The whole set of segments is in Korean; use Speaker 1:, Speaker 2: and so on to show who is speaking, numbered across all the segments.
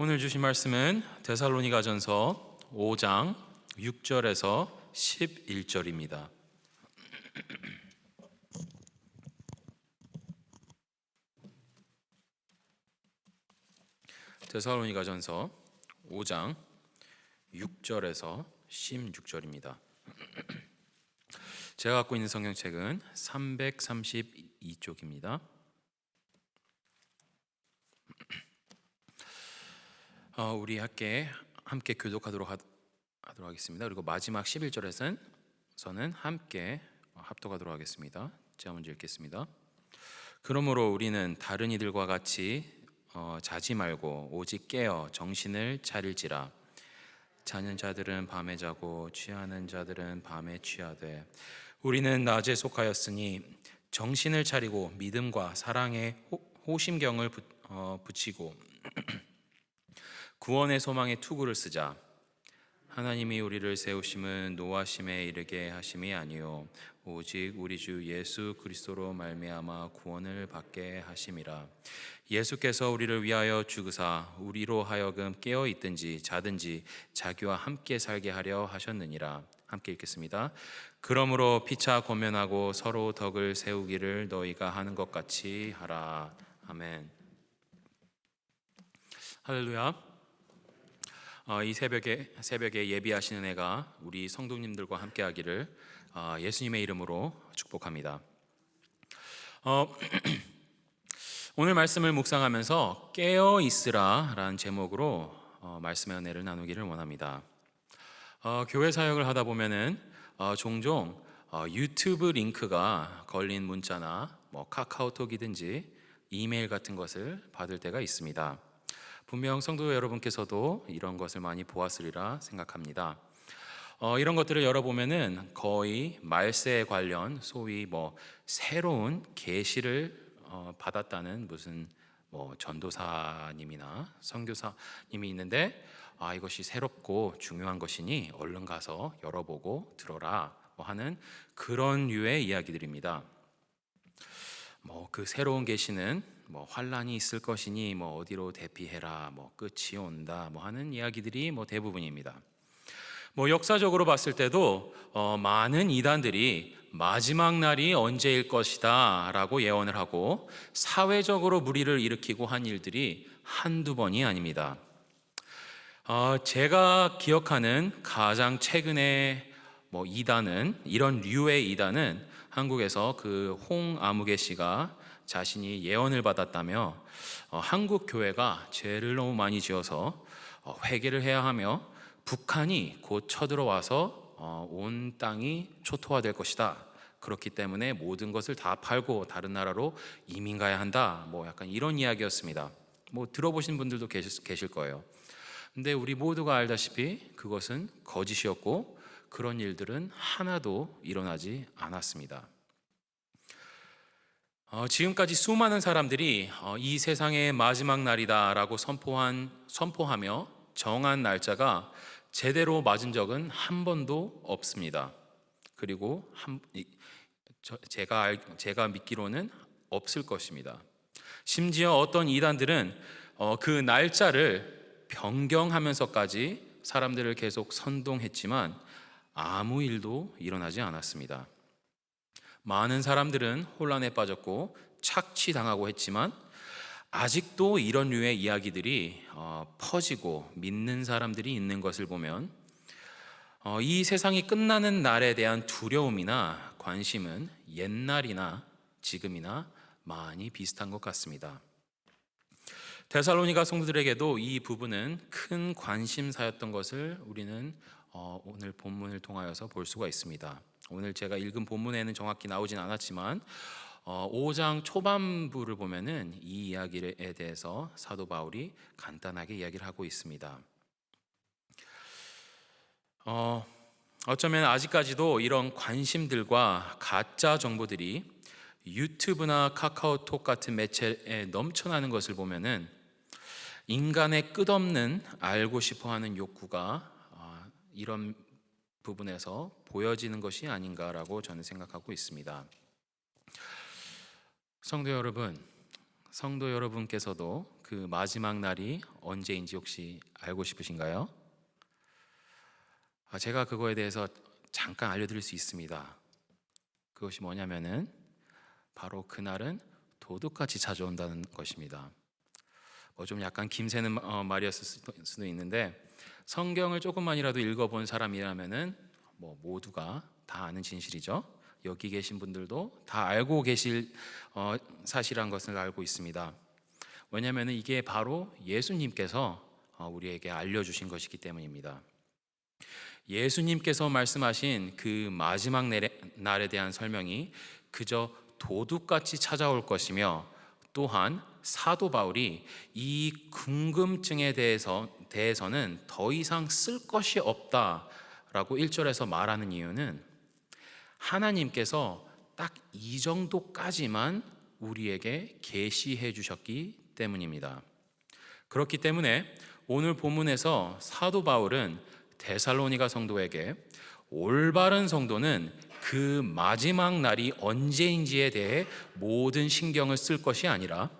Speaker 1: 오늘 주신 말씀은 데살로니가전서 5장 6절에서 11절입니다. 데살로니가전서 5장 6절에서 16절입니다. 제가 갖고 있는 성경책은 332쪽입니다. 우리 함께 교독하도록 하겠습니다. 그리고 마지막 11절에서는 함께 합독하도록 하겠습니다. 제가 먼저 읽겠습니다. 그러므로 우리는 다른 이들과 같이 자지 말고 오직 깨어 정신을 차릴지라. 자는 자들은 밤에 자고 취하는 자들은 밤에 취하되 우리는 낮에 속하였으니 정신을 차리고 믿음과 사랑에 호심경을 붙이고 구원의 소망의 투구를 쓰자. 하나님이 우리를 세우심은 노하심에 이르게 하심이 아니요 오직 우리 주 예수 그리스도로 말미암아 구원을 받게 하심이라. 예수께서 우리를 위하여 죽으사 우리로 하여금 깨어 있든지 자든지 자기와 함께 살게 하려 하셨느니라. 함께 읽겠습니다. 그러므로 피차 권면하고 서로 덕을 세우기를 너희가 하는 것 같이 하라. 아멘. 할렐루야. 이 새벽에 예비하시는 애가 우리 성도님들과 함께하기를 예수님의 이름으로 축복합니다. 오늘 말씀을 묵상하면서 깨어 있으라라는 제목으로 말씀의 은혜를 나누기를 원합니다. 교회 사역을 하다 보면은 종종 유튜브 링크가 걸린 문자나 카카오톡이든지 이메일 같은 것을 받을 때가 있습니다. 분명 성도 여러분께서도 이런 것을 많이 보았으리라 생각합니다. 이런 것들을 열어보면은 거의 말세에 관련 소위 새로운 계시를 받았다는 무슨 전도사님이나 선교사님이 있는데 이것이 새롭고 중요한 것이니 얼른 가서 열어보고 들어라 하는 그런 류의 이야기들입니다. 그 새로운 계시는 환란이 있을 것이니 어디로 대피해라 끝이 온다 하는 이야기들이 대부분입니다. 역사적으로 봤을 때도 많은 이단들이 마지막 날이 언제일 것이다 라고 예언을 하고 사회적으로 무리를 일으키고 한 일들이 한두 번이 아닙니다. 제가 기억하는 가장 최근에 이단은, 이런 류의 이단은 한국에서 그 홍아무개 씨가 자신이 예언을 받았다며 한국 교회가 죄를 너무 많이 지어서 회개를 해야 하며 북한이 곧 쳐들어와서 온 땅이 초토화될 것이다. 그렇기 때문에 모든 것을 다 팔고 다른 나라로 이민 가야 한다. 약간 이런 이야기였습니다. 들어보신 분들도 계실 거예요. 근데 우리 모두가 알다시피 그것은 거짓이었고 그런 일들은 하나도 일어나지 않았습니다. 지금까지 수많은 사람들이 이 세상의 마지막 날이다라고 선포하며 정한 날짜가 제대로 맞은 적은 한 번도 없습니다. 그리고 제가 믿기로는 없을 것입니다. 심지어 어떤 이단들은 그 날짜를 변경하면서까지 사람들을 계속 선동했지만 아무 일도 일어나지 않았습니다. 많은 사람들은 혼란에 빠졌고 착취당하고 했지만 아직도 이런 류의 이야기들이 퍼지고 믿는 사람들이 있는 것을 보면 이 세상이 끝나는 날에 대한 두려움이나 관심은 옛날이나 지금이나 많이 비슷한 것 같습니다. 데살로니가 성도들에게도 이 부분은 큰 관심사였던 것을 우리는 오늘 본문을 통하여서 볼 수가 있습니다. 오늘 제가 읽은 본문에는 정확히 나오진 않았지만 5장 초반부를 보면은 이 이야기에 대해서 사도 바울이 간단하게 이야기를 하고 있습니다. 어쩌면 아직까지도 이런 관심들과 가짜 정보들이 유튜브나 카카오톡 같은 매체에 넘쳐나는 것을 보면은 인간의 끝없는 알고 싶어하는 욕구가 이런 부분에서 보여지는 것이 아닌가라고 저는 생각하고 있습니다. 성도 여러분, 성도 여러분께서도 그 마지막 날이 언제인지 혹시 알고 싶으신가요? 제가 그거에 대해서 잠깐 알려드릴 수 있습니다. 그것이 뭐냐면은 바로 그날은 도둑같이 찾아온다는 것입니다. 좀 약간 김새는 말이었을 수도 있는데, 성경을 조금만이라도 읽어본 사람이라면은 모두가 다 아는 진실이죠. 여기 계신 분들도 다 알고 계실 사실한 것을 알고 있습니다. 왜냐하면 이게 바로 예수님께서 우리에게 알려주신 것이기 때문입니다. 예수님께서 말씀하신 그 마지막 날에 대한 설명이 그저 도둑같이 찾아올 것이며, 또한 사도 바울이 이 궁금증에 대해서는 더 이상 쓸 것이 없다라고 1절에서 말하는 이유는 하나님께서 딱 이 정도까지만 우리에게 계시해 주셨기 때문입니다. 그렇기 때문에 오늘 본문에서 사도 바울은 데살로니가 성도에게 올바른 성도는 그 마지막 날이 언제인지에 대해 모든 신경을 쓸 것이 아니라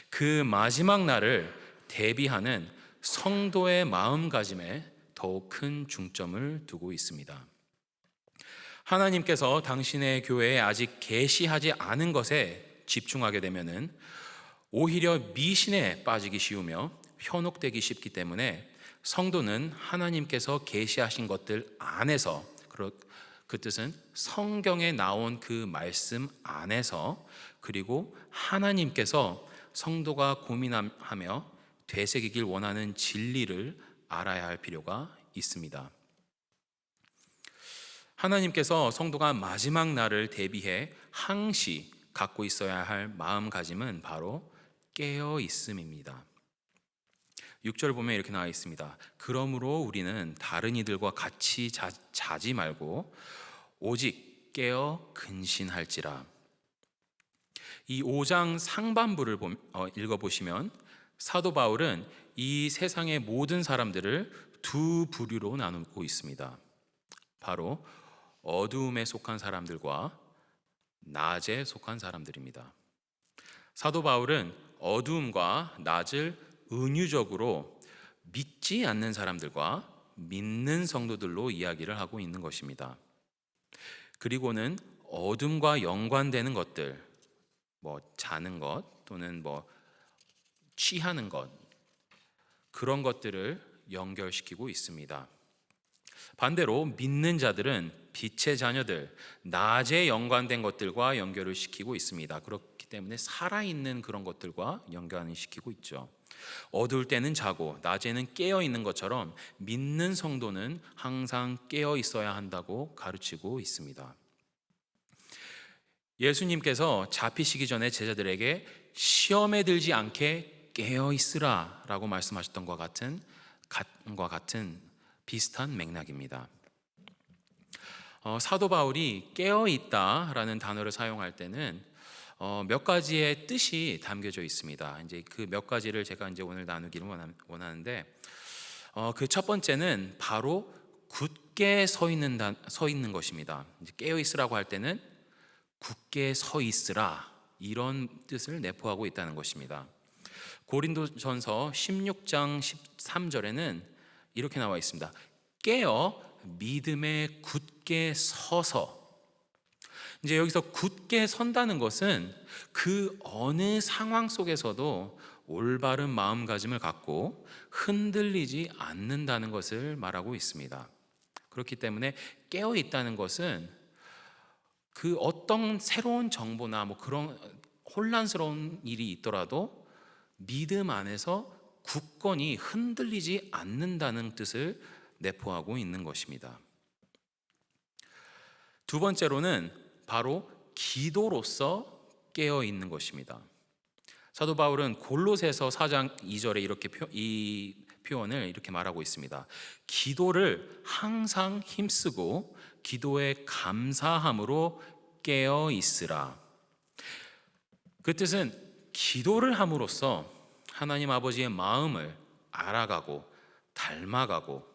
Speaker 1: 그 마지막 날을 대비하는 성도의 마음가짐에 더욱 큰 중점을 두고 있습니다. 하나님께서 당신의 교회에 아직 계시하지 않은 것에 집중하게 되면은 오히려 미신에 빠지기 쉬우며 현혹되기 쉽기 때문에 성도는 하나님께서 계시하신 것들 안에서, 그 뜻은 성경에 나온 그 말씀 안에서, 그리고 하나님께서 성도가 고민하며 되새기길 원하는 진리를 알아야 할 필요가 있습니다. 하나님께서 성도가 마지막 날을 대비해 항시 갖고 있어야 할 마음가짐은 바로 깨어 있음입니다. 6절 보면 이렇게 나와 있습니다. 그러므로 우리는 다른 이들과 같이 자지 말고 오직 깨어 근신할지라. 이 5장 상반부를 읽어보시면 사도 바울은 이 세상의 모든 사람들을 두 부류로 나누고 있습니다. 바로 어두움에 속한 사람들과 낮에 속한 사람들입니다. 사도 바울은 어두움과 낮을 은유적으로 믿지 않는 사람들과 믿는 성도들로 이야기를 하고 있는 것입니다. 그리고는 어둠과 연관되는 것들, 자는 것 또는 취하는 것, 그런 것들을 연결시키고 있습니다. 반대로 믿는 자들은 빛의 자녀들, 낮에 연관된 것들과 연결을 시키고 있습니다. 그렇기 때문에 살아있는 그런 것들과 연관을 시키고 있죠. 어두울 때는 자고 낮에는 깨어 있는 것처럼 믿는 성도는 항상 깨어 있어야 한다고 가르치고 있습니다. 예수님께서 잡히시기 전에 제자들에게 시험에 들지 않게 깨어 있으라 라고 말씀하셨던 것과 같은 비슷한 맥락입니다. 사도 바울이 깨어 있다라는 단어를 사용할 때는 몇 가지의 뜻이 담겨져 있습니다. 이제 그 몇 가지를 제가 이제 오늘 나누기를 원하는데, 그 첫 번째는 바로 굳게 서 있는 것입니다. 이제 깨어 있으라고 할 때는 굳게 서 있으라, 이런 뜻을 내포하고 있다는 것입니다. 고린도전서 16장 13절에는 이렇게 나와 있습니다. 깨어 믿음에 굳게 서서. 이제 여기서 굳게 선다는 것은 그 어느 상황 속에서도 올바른 마음가짐을 갖고 흔들리지 않는다는 것을 말하고 있습니다. 그렇기 때문에 깨어 있다는 것은 그 어떤 새로운 정보나 그런 혼란스러운 일이 있더라도 믿음 안에서 굳건히 흔들리지 않는다는 뜻을 내포하고 있는 것입니다. 두 번째로는 바로 기도로서 깨어 있는 것입니다. 사도 바울은 골로새서 4장 2절에 이 표현을 이렇게 말하고 있습니다. 기도를 항상 힘쓰고 기도에 감사함으로 깨어 있으라. 그 뜻은 기도를 함으로써 하나님 아버지의 마음을 알아가고 닮아가고,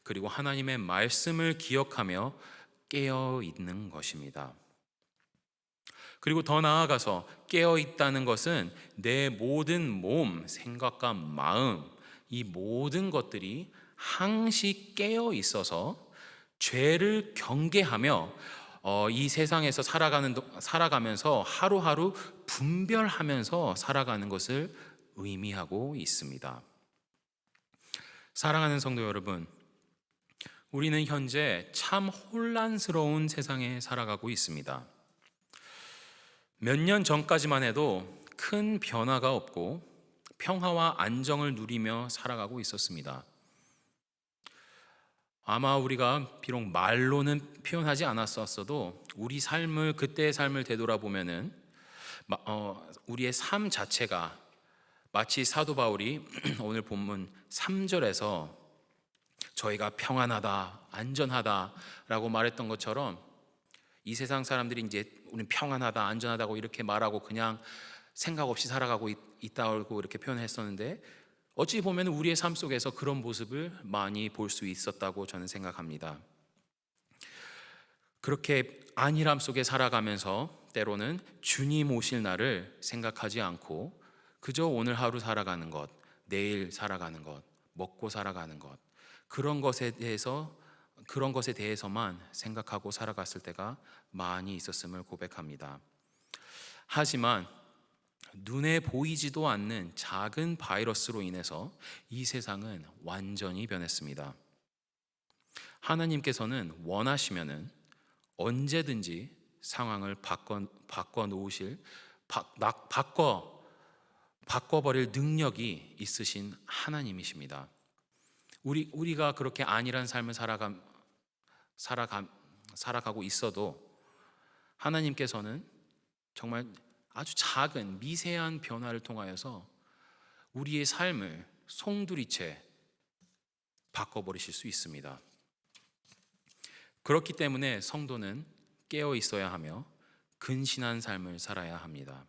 Speaker 1: 그리고 하나님의 말씀을 기억하며 깨어 있는 것입니다. 그리고 더 나아가서 깨어 있다는 것은 내 모든 몸, 생각과 마음, 이 모든 것들이 항시 깨어 있어서 죄를 경계하며 이 세상에서 살아가면서 하루하루 분별하면서 살아가는 것을 의미하고 있습니다. 사랑하는 성도 여러분, 우리는 현재 참 혼란스러운 세상에 살아가고 있습니다. 몇 년 전까지만 해도 큰 변화가 없고 평화와 안정을 누리며 살아가고 있었습니다. 아마 우리가 비록 말로는 표현하지 않았었어도 우리 삶을, 그때의 삶을 되돌아보면은 우리의 삶 자체가 마치 사도 바울이 오늘 본문 3절에서 저희가 평안하다, 안전하다라고 말했던 것처럼 이 세상 사람들이 이제 우리는 평안하다, 안전하다고 이렇게 말하고 그냥 생각 없이 살아가고 있다고 이렇게 표현했었는데, 어찌 보면 우리의 삶 속에서 그런 모습을 많이 볼 수 있었다고 저는 생각합니다. 그렇게 안일함 속에 살아가면서 때로는 주님 오실 날을 생각하지 않고 그저 오늘 하루 살아가는 것, 내일 살아가는 것, 먹고 살아가는 것, 그런 것에 대해서만 생각하고 살아갔을 때가 많이 있었음을 고백합니다. 하지만 눈에 보이지도 않는 작은 바이러스로 인해서 이 세상은 완전히 변했습니다. 하나님께서는 원하시면은 언제든지 상황을 바꿔버릴 능력이 있으신 하나님이십니다. 우리가 그렇게 안일한 삶을 살아가고 있어도 하나님께서는 정말 아주 작은 미세한 변화를 통하여서 우리의 삶을 송두리째 바꿔버리실 수 있습니다. 그렇기 때문에 성도는 깨어 있어야 하며 근신한 삶을 살아야 합니다.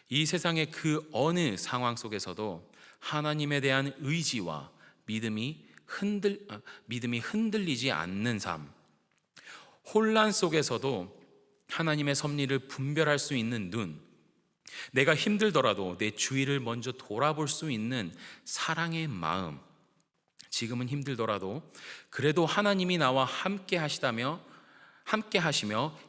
Speaker 1: 이 세상의 그 어느 상황 속에서도 하나님에 대한 의지와 믿음이 흔들리지 않는 삶, 혼란 속에서도 하나님의 섭리를 분별할 수 있는 눈, 내가 힘들더라도 내 주위를 먼저 돌아볼 수 있는 사랑의 마음, 지금은 힘들더라도 그래도 하나님이 나와 함께 하시며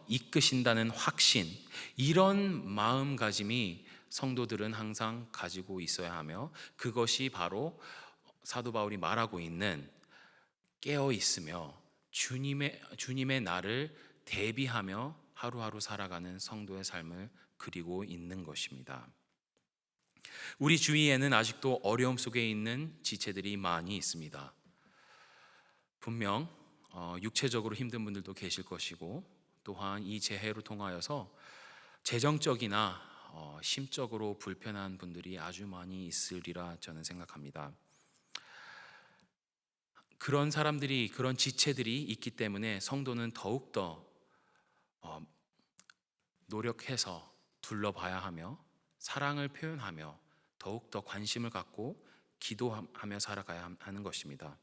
Speaker 1: 이끄신다는 확신, 이런 마음가짐이 성도들은 항상 가지고 있어야 하며, 그것이 바로 사도 바울이 말하고 있는 깨어 있으며 주님의 날을 대비하며 하루하루 살아가는 성도의 삶을 그리고 있는 것입니다. 우리 주위에는 아직도 어려움 속에 있는 지체들이 많이 있습니다. 분명 육체적으로 힘든 분들도 계실 것이고, 또한 이 재해를 통하여서 재정적이나 심적으로 불편한 분들이 아주 많이 있으리라 저는 생각합니다. 그런 사람들이, 그런 지체들이 있기 때문에 성도는 더욱더 노력해서 둘러봐야 하며 사랑을 표현하며 더욱더 관심을 갖고 기도하며 살아가야 하는 것입니다.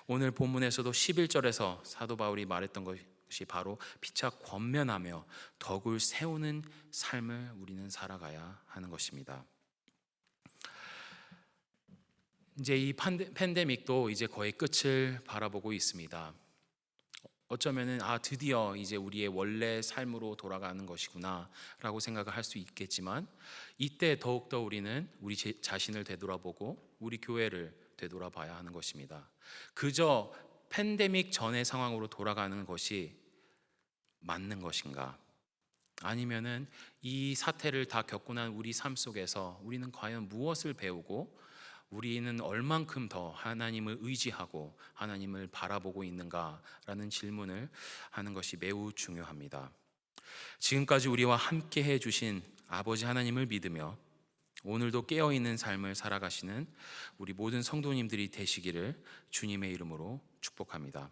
Speaker 1: 오늘 본문에서도 11절에서 사도 바울이 말했던 것이 바로 피차 권면하며 덕을 세우는 삶을 우리는 살아가야 하는 것입니다. 이제 이 팬데믹도 이제 거의 끝을 바라보고 있습니다. 어쩌면은 드디어 이제 우리의 원래 삶으로 돌아가는 것이구나라고 생각을 할 수 있겠지만, 이때 더욱더 우리는 우리 자신을 되돌아보고 우리 교회를 되돌아봐야 하는 것입니다. 그저 팬데믹 전의 상황으로 돌아가는 것이 맞는 것인가? 아니면은 이 사태를 다 겪고 난 우리 삶 속에서 우리는 과연 무엇을 배우고 우리는 얼만큼 더 하나님을 의지하고 하나님을 바라보고 있는가라는 질문을 하는 것이 매우 중요합니다. 지금까지 우리와 함께 해주신 아버지 하나님을 믿으며 오늘도 깨어있는 삶을 살아가시는 우리 모든 성도님들이 되시기를 주님의 이름으로 축복합니다.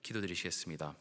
Speaker 1: 기도드리시겠습니다.